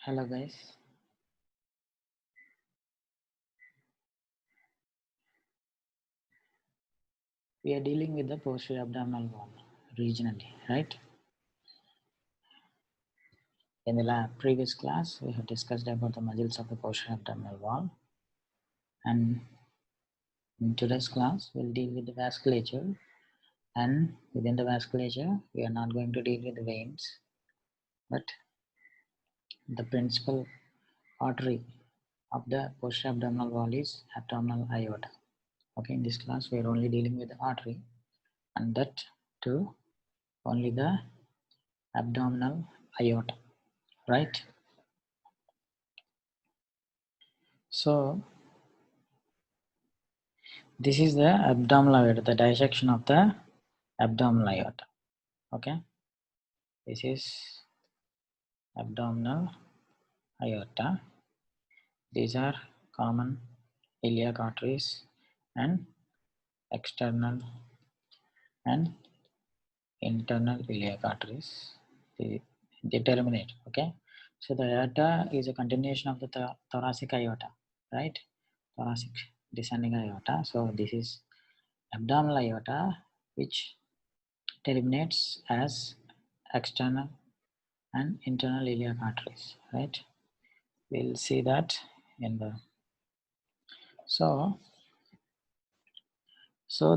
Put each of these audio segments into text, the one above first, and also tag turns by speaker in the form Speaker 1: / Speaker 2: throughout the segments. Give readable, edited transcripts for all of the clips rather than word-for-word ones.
Speaker 1: Hello guys, we are dealing with the posterior abdominal wall regionally, right? In the previous class, we have discussed about the muscles of the posterior abdominal wall, and in today's class, we'll deal with the vasculature, and within the vasculature, we are not going to deal with the veins, but the principal artery of the posterior abdominal wall is abdominal aorta. Okay, in this class, we are only dealing with the artery, and that too only the abdominal aorta, right? So this is the abdominal aorta, the dissection of the abdominal aorta. Okay, this is abdominal aorta. These are common iliac arteries and external and internal iliac arteries. They terminate. Okay, so the aorta is a continuation of the thoracic aorta, right? Thoracic descending aorta. So this is abdominal aorta, which terminates as external and internal iliac arteries, right? We'll see that in the so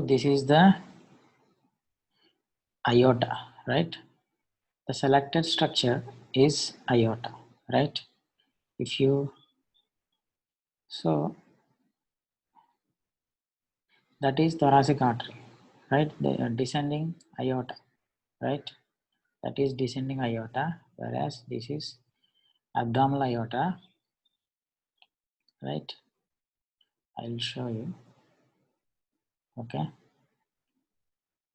Speaker 1: this is the aorta, right? The selected structure is aorta, right? If you so that is thoracic artery, right? The descending aorta, right? That is descending aorta, whereas this is abdominal aorta, right? I'll show you. Okay,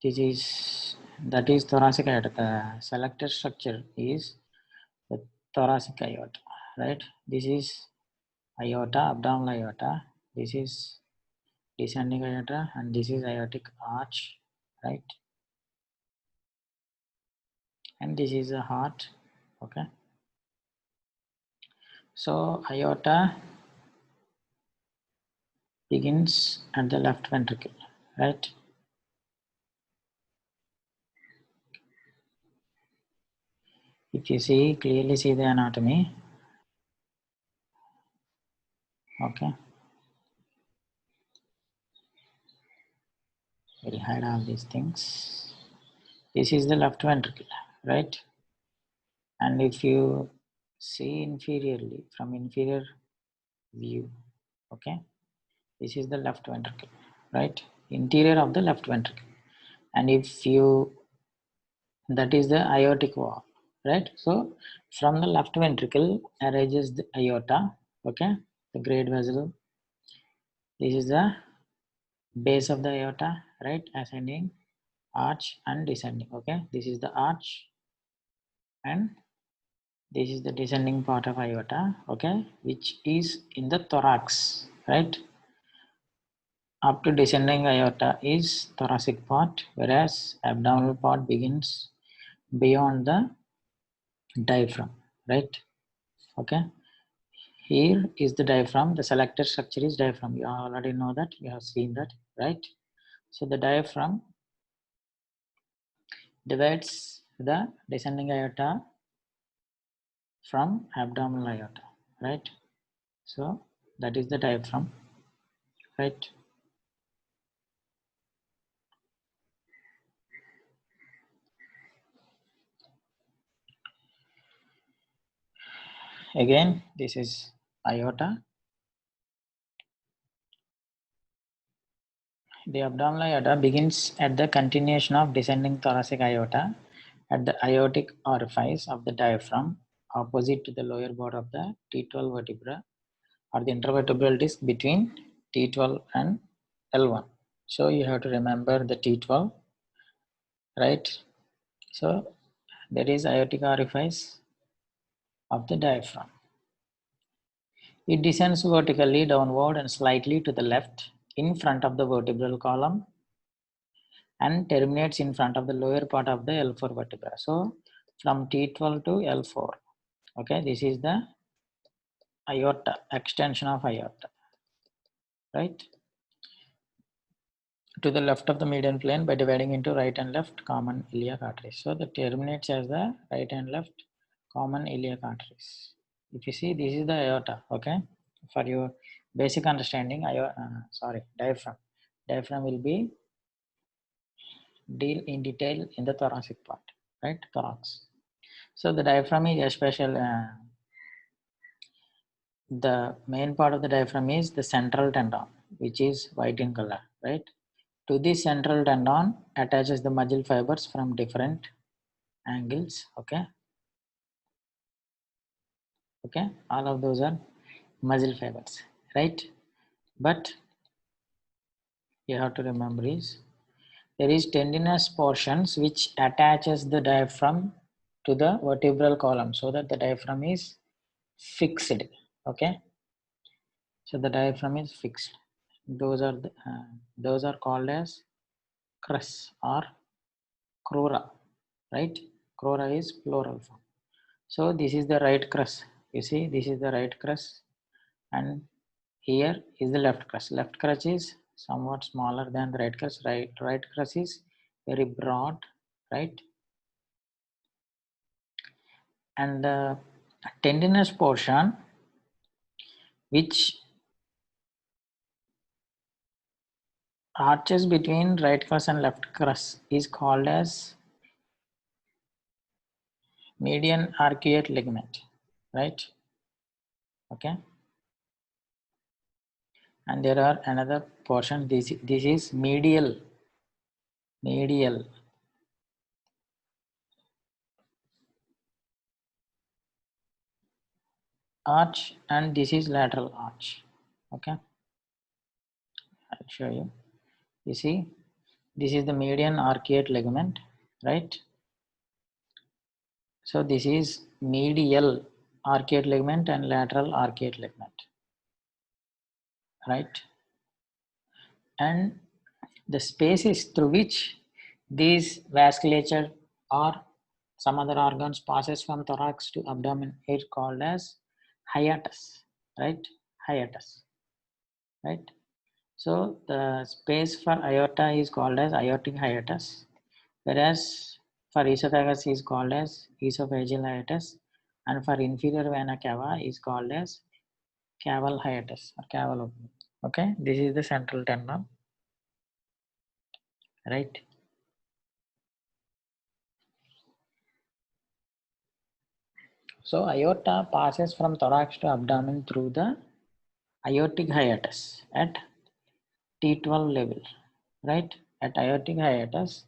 Speaker 1: this is that is thoracic aorta. The selected structure is the thoracic aorta, right? This is aorta, abdominal aorta. This is descending aorta, and this is aortic arch, right? And this is the heart. Okay, so aorta begins at the left ventricle, right? If you see clearly, see the anatomy. Okay, we'll hide all these things. This is the left ventricle, right? And if you see inferiorly from inferior view, okay, this is the left ventricle, right? Interior of the left ventricle. And if you, that is the aortic wall, right? So from the left ventricle arises the aorta, okay, the great vessel. This is the base of the aorta, right? Ascending arch and descending. Okay, this is the arch and this is the descending part of aorta, okay, which is in the thorax, right? Up to descending aorta is thoracic part, whereas abdominal part begins beyond the diaphragm, right? Okay, here is the diaphragm. The selected structure is diaphragm. You already know that, you have seen that, right? So the diaphragm divides the descending aorta from abdominal aorta, right? So that is the diaphragm, right? Again, this is aorta. The abdominal aorta begins at the continuation of descending thoracic aorta at the aortic orifice of the diaphragm opposite to the lower border of the T12 vertebra or the intervertebral disc between T12 and L1. So you have to remember the T12, right? So there is aortic orifice of the diaphragm. It descends vertically downward and slightly to the left in front of the vertebral column and terminates in front of the lower part of the L4 vertebra. So from T12 to L4, okay, this is the aorta, extension of aorta, right? To the left of the median plane by dividing into right and left common iliac arteries. So that terminates as the right and left common iliac arteries. If you see, this is the aorta, okay? For your basic understanding, diaphragm. Diaphragm will be deal in detail in the thoracic part, right? Thorax. So the diaphragm is a special, the main part of the diaphragm is the central tendon, which is white in color, right? To this central tendon attaches the muscle fibers from different angles, okay? Okay, all of those are muscle fibers, right? But you have to remember is there is tendinous portions which attaches the diaphragm to the vertebral column so that the diaphragm is fixed, okay? So the diaphragm is fixed. Those are called as crus or crura, right? Crura is plural form. So this is the right crus. You see, this is the right crus, and here is the left crus. Left crus is somewhat smaller than the right crus. Right crus is very broad, right? And the tendinous portion which arches between right crus and left crus is called as median arcuate ligament, right? Okay. And there are another portion. This is medial arch, and this is lateral arch. Okay, I'll show you. You see, this is the median arcuate ligament, right? So this is medial arcuate ligament and lateral arcuate ligament, right? And the spaces through which these vasculature or some other organs passes from thorax to abdomen is called as hiatus, right? Hiatus, right? So the space for aorta is called as aortic hiatus, whereas for esophagus is called as esophageal hiatus, and for inferior vena cava is called as caval hiatus or caval opening. Okay, this is the central tendon, right? So aorta passes from thorax to abdomen through the aortic hiatus at T12 level, right? At aortic hiatus,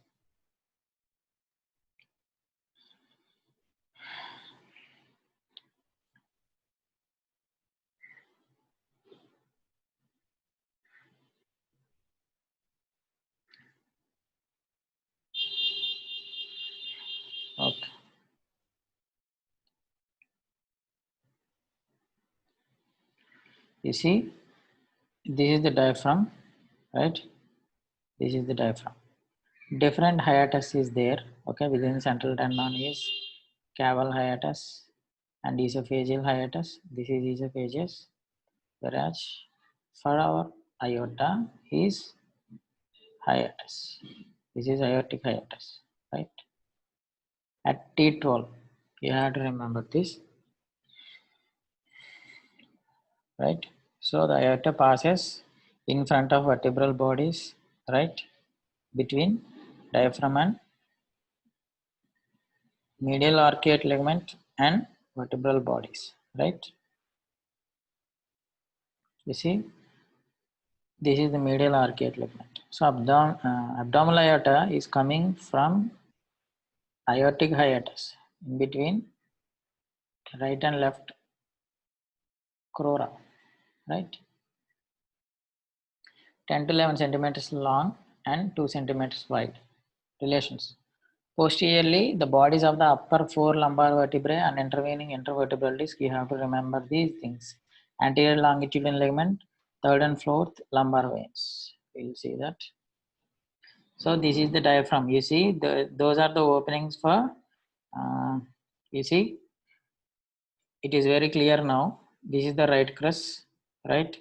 Speaker 1: okay. You see, this is the diaphragm, right? This is the diaphragm. Different hiatus is there, okay? Within central tendon is caval hiatus and esophageal hiatus. This is esophagus, whereas for our aorta is hiatus. This is aortic hiatus, right? At T12, you have to remember this, right? So the aorta passes in front of vertebral bodies, right? Between diaphragm and medial arcuate ligament and vertebral bodies, right? You see, this is the medial arcuate ligament. So abdominal aorta is coming from aortic hiatus in between right and left crura, right? 10 to 11 centimeters long and 2 centimeters wide. Relations. Posteriorly, the bodies of the upper 4 lumbar vertebrae and intervening intervertebral disc, you have to remember these things. Anterior longitudinal ligament, third and fourth lumbar veins. We'll see that. So this is the diaphragm. You see, those are the openings for, you see, it is very clear now. this is the right crus, right,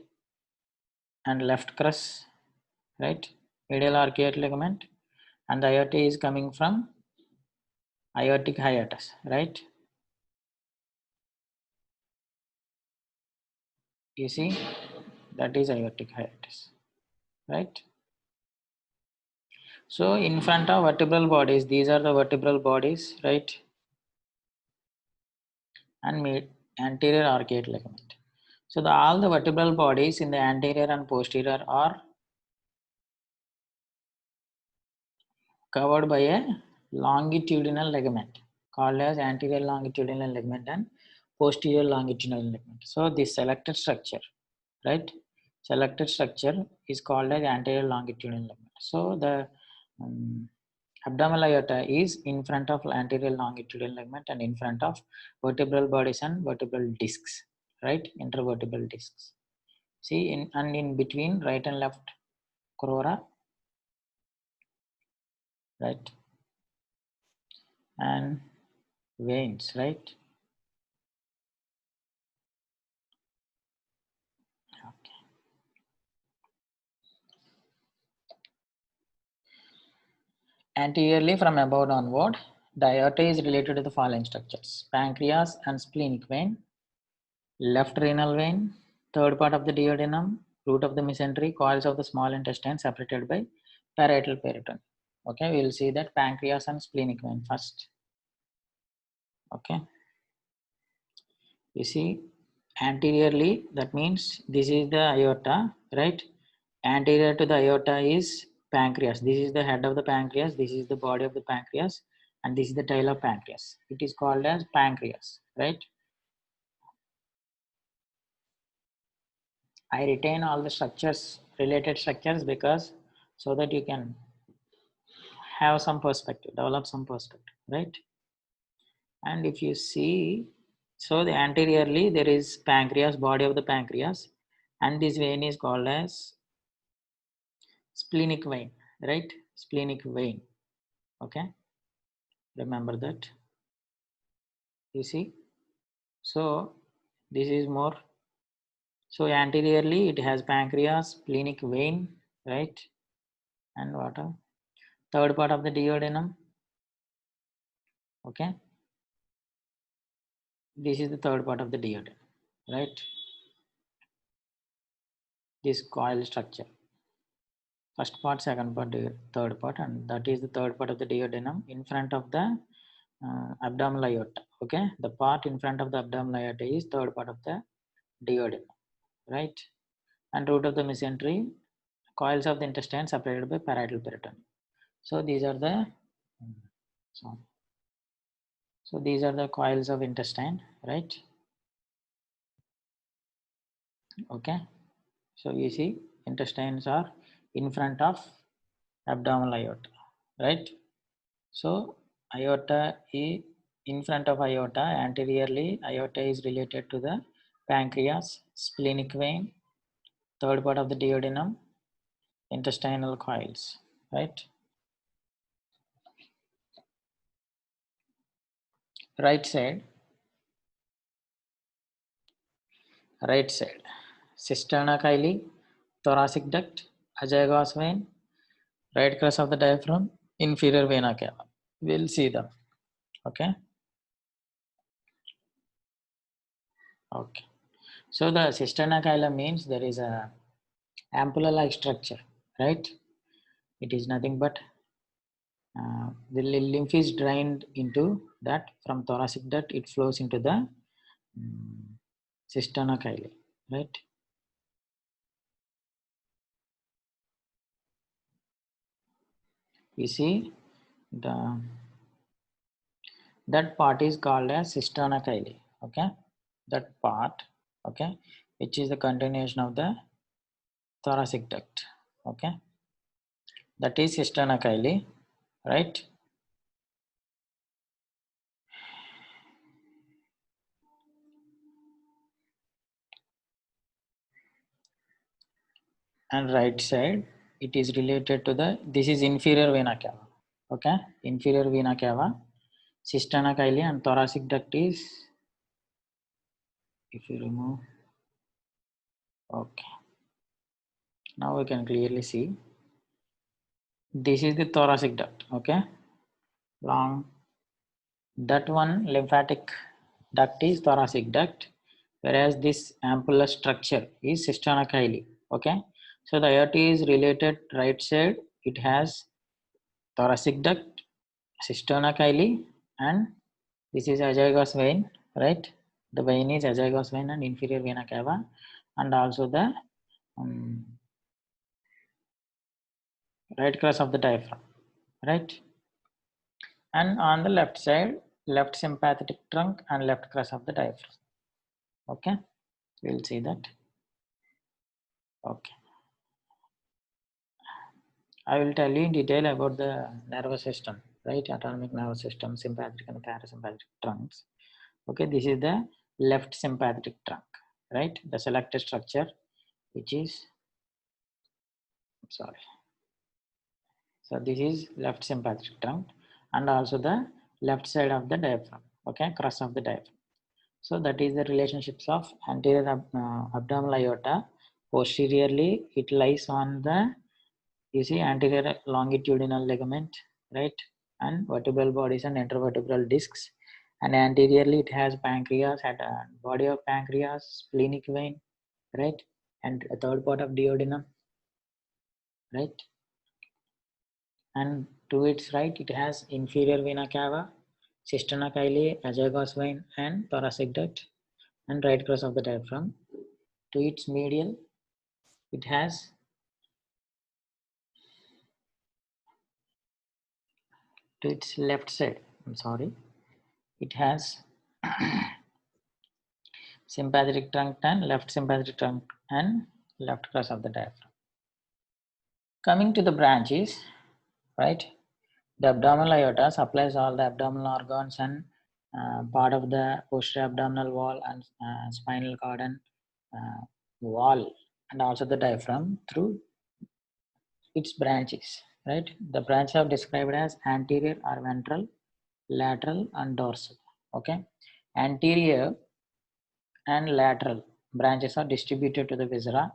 Speaker 1: and left crus, right, medial arcuate ligament, and the aorta is coming from aortic hiatus, right? You see, that is aortic hiatus, right? So in front of vertebral bodies, these are the vertebral bodies, right? And anterior arcuate ligament. So all the vertebral bodies in the anterior and posterior are covered by a longitudinal ligament called as anterior longitudinal ligament and posterior longitudinal ligament. So this selected structure, right? Selected structure is called as anterior longitudinal ligament. So the abdominal aorta is in front of anterior longitudinal ligament and in front of vertebral bodies and vertebral discs, right? Intervertebral discs. See, in between right and left crura, right? And veins, right? Okay. Anteriorly from above downward, the aorta is related to the following structures: pancreas and splenic vein, left renal vein, third part of the duodenum, root of the mesentery, coils of the small intestine separated by parietal peritoneum. Okay, we will see that pancreas and splenic vein first. Okay, you see anteriorly, that means this is the aorta, right? Anterior to the aorta is pancreas. This is the head of the pancreas, this is the body of the pancreas, and this is the tail of pancreas. It is called as pancreas, right? I retain all the structures, related structures, because so that you can have some perspective, develop some perspective, right? And if you see, so the anteriorly there is pancreas, body of the pancreas, and this vein is called as splenic vein, right? Splenic vein. Okay, remember that. You see, so this is more. So anteriorly it has pancreas, splenic vein, right? And what a third part of the duodenum. Okay, this is the third part of the duodenum, right? This coil structure, first part, second part, third part, and that is the third part of the duodenum in front of the abdominal aorta. Okay, the part in front of the abdominal aorta is third part of the duodenum, right? And root of the mesentery, coils of the intestine separated by parietal peritoneum. So these are the so these are the coils of intestine, right? Okay, so you see intestines are in front of abdominal aorta, right? So aorta is in front of aorta, anteriorly aorta is related to the pancreas, splenic vein, third part of the duodenum, intestinal coils, right? Right side, cisterna chyli, thoracic duct, azygos vein, right crus of the diaphragm, inferior vena cava. We'll see them. Okay. Okay. So the cisterna chyli means there is a ampulla-like structure, right? It is nothing but the lymph is drained into that from thoracic duct. It flows into the cisterna chyli, right? You see the that part is called as cisterna chyli. Okay, that part. Okay, which is the continuation of the thoracic duct. Okay, that is cisterna chyli, right? And right side, it is related to the, this is inferior vena cava. Okay, inferior vena cava, cisterna chyli, and thoracic duct is if you remove, okay, now we can clearly see this is the thoracic duct, okay, long, that one lymphatic duct is thoracic duct, whereas this ampulla structure is cisterna chyli, okay. So the aorta is related right side, it has thoracic duct, cisterna chyli, and this is azygos vein, right? The vein is azygos vein and inferior vena cava, and also the um, right crus of the diaphragm, right? And on the left side, left sympathetic trunk and left crus of the diaphragm. Okay, we'll see that. Okay, I will tell you in detail about the nervous system, right? Autonomic nervous system, sympathetic and parasympathetic trunks. Okay, this is the left sympathetic trunk, right? The selected structure, which is, sorry. So this is left sympathetic trunk and also the left side of the diaphragm, okay, crus of the diaphragm. So that is the relationships of anterior abdominal aorta. Posteriorly, it lies on the, you see, anterior longitudinal ligament, right? And vertebral bodies and intervertebral discs. And anteriorly, it has pancreas, at a body of pancreas, splenic vein, right? And a third part of duodenum, right? And to its right, it has inferior vena cava, cisterna chyli, azygos vein, and thoracic duct, and right crus of the diaphragm. To its medial, it has to its left side, I'm sorry, it has sympathetic trunk and left sympathetic trunk and left crus of the diaphragm. Coming to the branches, right? The abdominal aorta supplies all the abdominal organs and part of the posterior abdominal wall and spinal cord and wall, and also the diaphragm through its branches, right? The branches are described as anterior or ventral, lateral, and dorsal. Okay, anterior and lateral branches are distributed to the viscera.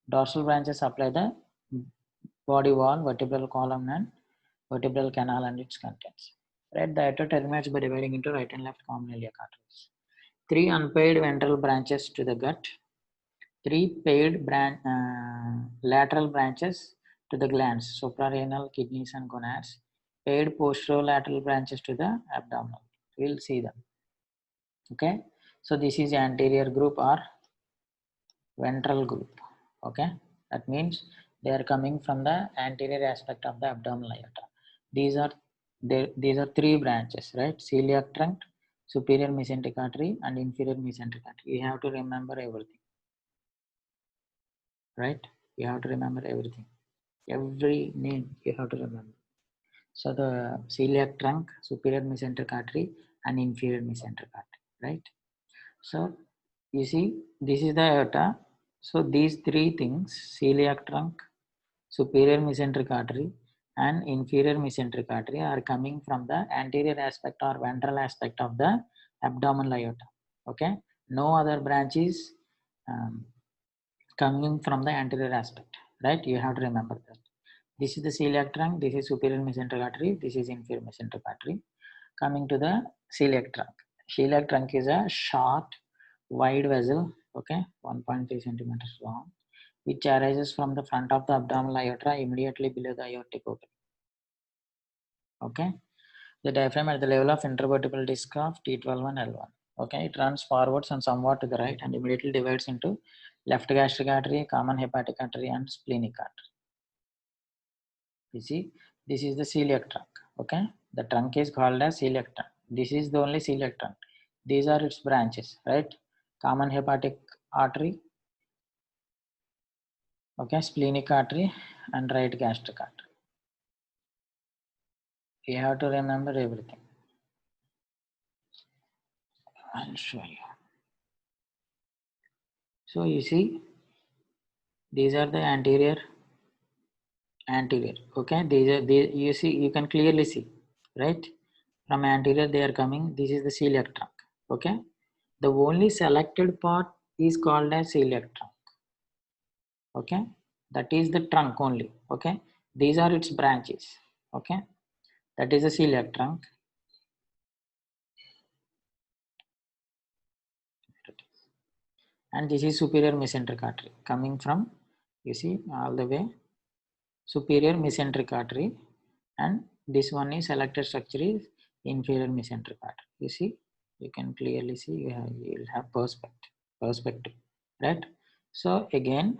Speaker 1: Dorsal branches supply the body wall, vertebral column, and vertebral canal and its contents. Right, the aorta terminates by dividing into right and left common iliac arteries. 3 unpaired ventral branches to the gut. 3 paired lateral branches to the glands, suprarenal, kidneys, and gonads. Paired posterolateral branches to the abdominal. We'll see them. Okay, so this is anterior group or ventral group. Okay, that means they are coming from the anterior aspect of the abdominal aorta. These are 3 branches, right? Celiac trunk, superior mesenteric artery, and inferior mesenteric artery. You have to remember everything, right? You have to remember everything. Every name you have to remember. So the celiac trunk, superior mesenteric artery, and inferior mesenteric artery, right? So you see, this is the aorta. So these 3 things, celiac trunk, superior mesenteric artery, and inferior mesenteric artery, are coming from the anterior aspect or ventral aspect of the abdominal aorta. Okay, no other branch is coming from the anterior aspect, right? You have to remember that. This is the celiac trunk, this is superior mesenteric artery, this is inferior mesenteric artery. Coming to the celiac trunk. Celiac trunk is a short, wide vessel, okay, 1.3 centimeters long, which arises from the front of the abdominal aorta immediately below the aortic opening. Okay, the diaphragm at the level of intervertebral disc of T12 and L1. Okay, it runs forwards and somewhat to the right and immediately divides into left gastric artery, common hepatic artery, and splenic artery. You see, this is the celiac trunk. Okay, the trunk is called as celiac trunk. This is the only celiac trunk. These are its branches, right? Common hepatic artery, okay, splenic artery, and right gastric artery. You have to remember everything. I'll show you. So you see, these are the anterior. Okay, you see, you can clearly see, right? From anterior they are coming. This is the celiac trunk. Okay, The only selected part is called as celiac trunk. Okay, that is the trunk only. Okay, these are its branches. Okay, that is the celiac trunk. And this is superior mesenteric artery coming from, you see, all the way superior mesenteric artery, and this one is selected structure is inferior mesenteric artery. You see, you can clearly see you'll have perspective, right? So again,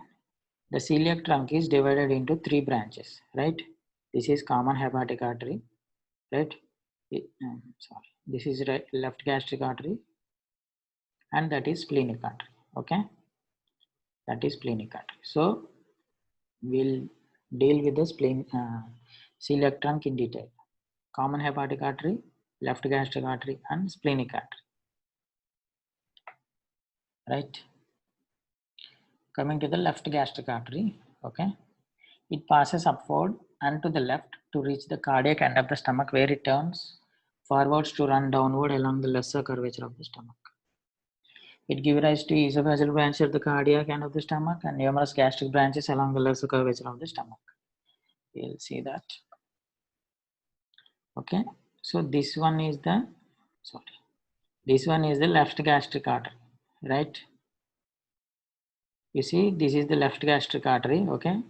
Speaker 1: the celiac trunk is divided into three branches, right? This is common hepatic artery, right? Sorry, this is left gastric artery, and that is splenic artery. Okay, that is splenic artery. So we'll deal with the celiac trunk in detail. Common hepatic artery, left gastric artery, and splenic artery. Right. Coming to the left gastric artery, okay, it passes upward and to the left to reach the cardiac end of the stomach, where it turns forwards to run downward along the lesser curvature of the stomach. It gives rise to esophageal branch at the cardiac end of the stomach and numerous gastric branches along the lesser curvature of the stomach. We'll see that. Okay, so this one is the left gastric artery, right? You see, this is the left gastric artery, okay,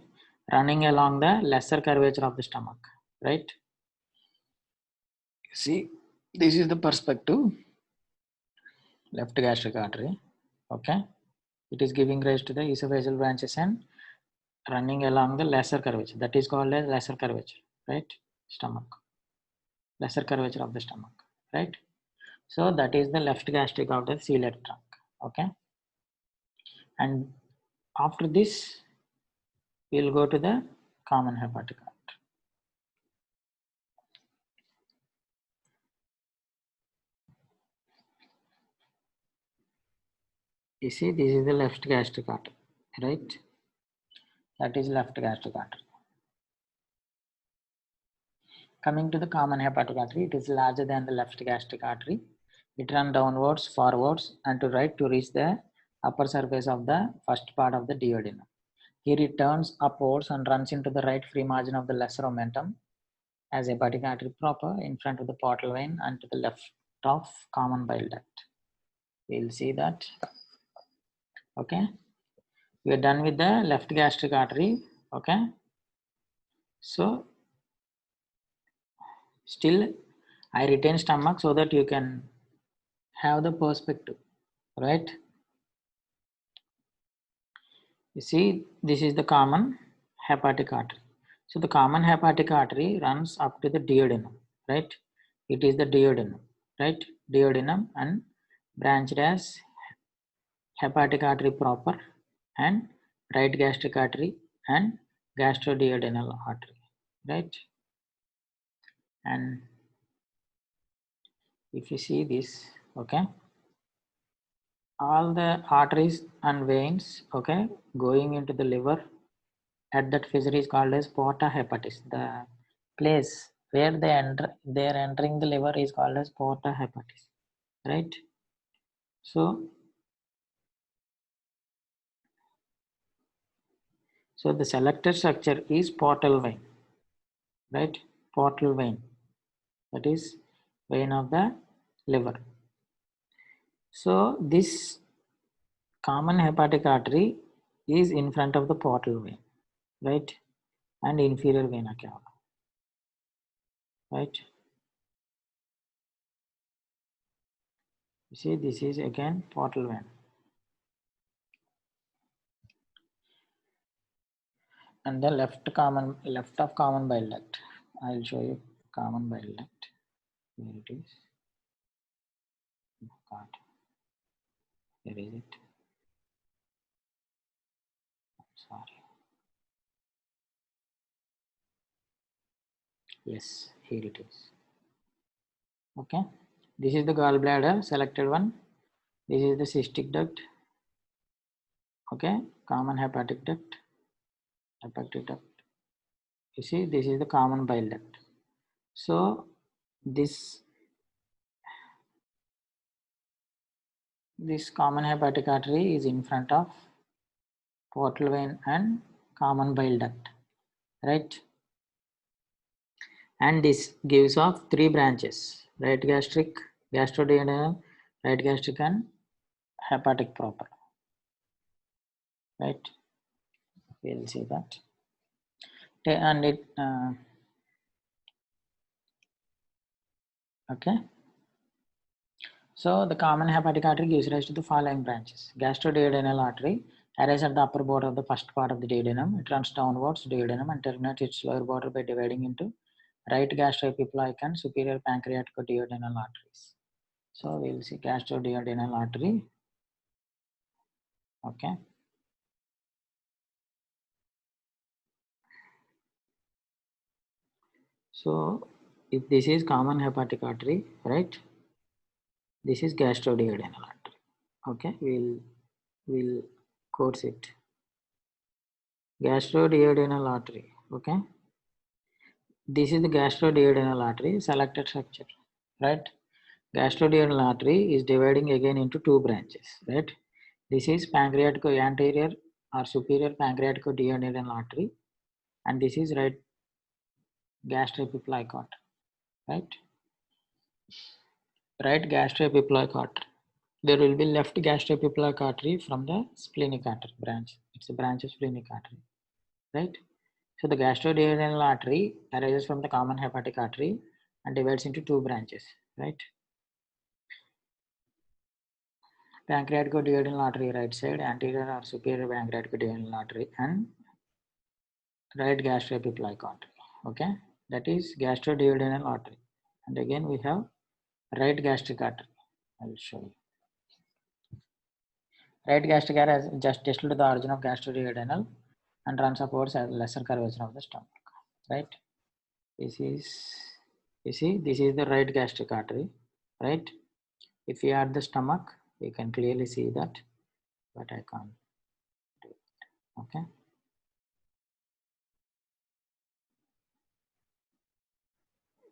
Speaker 1: running along the lesser curvature of the stomach, right? See, this is the perspective, left gastric artery, okay. It is giving rise to the esophageal branches and running along the lesser curvature. That is called as lesser curvature, right? Stomach, lesser curvature of the stomach, right? So that is the left gastric of the celiac trunk, okay. And after this, we'll go to the common hepatic artery. You see, this is the left gastric artery, right? That is left gastric artery. Coming to the common hepatic artery, it is larger than the left gastric artery. It runs downwards, forwards, and to right to reach the upper surface of the first part of the duodenum. Here it turns upwards and runs into the right free margin of the lesser omentum as hepatic artery proper in front of the portal vein and to the left of common bile duct. We'll see that. Okay. We are done with the left gastric artery. Okay. So still I retain stomach so that you can have the perspective, right? You see, this is the common hepatic artery. So the common hepatic artery runs up to the duodenum, right? It is the duodenum, right? Duodenum and branched as hepatic artery proper and right gastric artery and gastroduodenal artery, right? And if you see this, okay, all the arteries and veins, okay, going into the liver at that fissure is called as porta hepatis. The place where they are entering the liver is called as porta hepatis, right? So the selected structure is portal vein, right? Portal vein, that is vein of the liver. So this common hepatic artery is in front of the portal vein, right? And inferior vena cava, right? You see, this is again portal vein. And the left of common bile duct. I'll show you common bile duct. Where it is? God, where is it? Sorry. Yes, here it is. Okay. This is the gallbladder, selected one. This is the cystic duct. Okay. Common hepatic duct. Hepatic duct. You see, this is the common bile duct. So, this This common hepatic artery is in front of portal vein and common bile duct, right? And this gives off three branches: right gastric, gastroduodenal, right gastric, and hepatic proper, right? We'll see that. And it okay. So the common hepatic artery gives rise to the following branches: gastroduodenal artery arises at the upper border of the first part of the duodenum. It runs downwards duodenum and terminates its lower border by dividing into right gastroepiploic and superior pancreaticoduodenal arteries. So we'll see gastroduodenal artery. Okay. So if this is common hepatic artery, right? This is gastroduodenal artery. Okay, we'll course it. Gastroduodenal artery. Okay, this is the gastroduodenal artery selected structure, right? Gastroduodenal artery is dividing again into two branches, right? This is pancreatico anterior or superior pancreaticoduodenal artery, and this is right gastroepiploic artery, right? Right gastroepiploic artery. There will be left gastroepiploic artery from the splenic artery branch. It's a branch of splenic artery, right? So the gastroduodenal artery arises from the common hepatic artery and divides into two branches, right? Pancreaticoduodenal artery right side, anterior or superior pancreaticoduodenal artery, and right gastroepiploic artery. Okay, that is gastroduodenal artery. And again we have right gastric artery. I will show you. Right gastric artery is just distal to the origin of gastroduodenal and runs upwards as lesser curvature of the stomach. Right. This is, you see, this is the right gastric artery. Right. If you add the stomach, you can clearly see that, but I can't do it. Okay.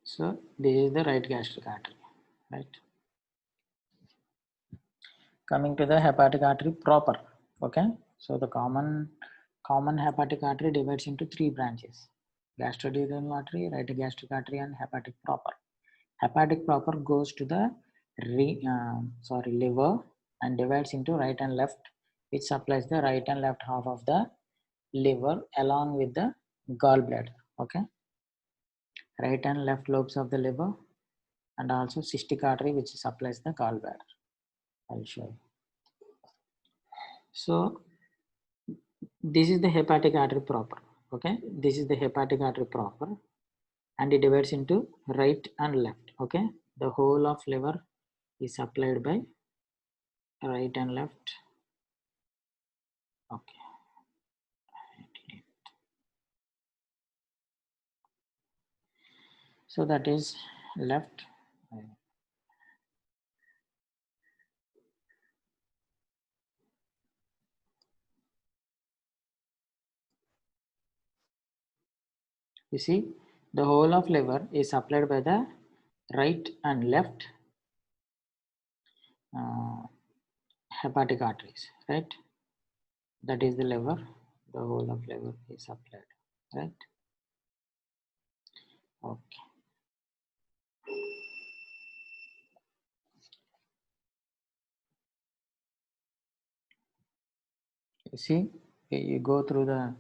Speaker 1: So this is the right gastric artery. Right. Coming to the hepatic artery proper. Okay. So the common hepatic artery divides into three branches: gastroduodenal artery, right gastric artery, and hepatic proper. Hepatic proper goes to the liver and divides into right and left, which supplies the right and left half of the liver along with the gallbladder. Okay, right and left lobes of the liver, and also cystic artery, which supplies the gallbladder. I'll show you. So this is the hepatic artery proper. Okay, this is the hepatic artery proper, and it divides into right and left. Okay, the whole of liver is supplied by right and left. Okay. So that is left. You see, the whole of liver is supplied by the right and left hepatic arteries, right? That is the liver. The whole of liver is supplied, right? Okay. You see, you go through the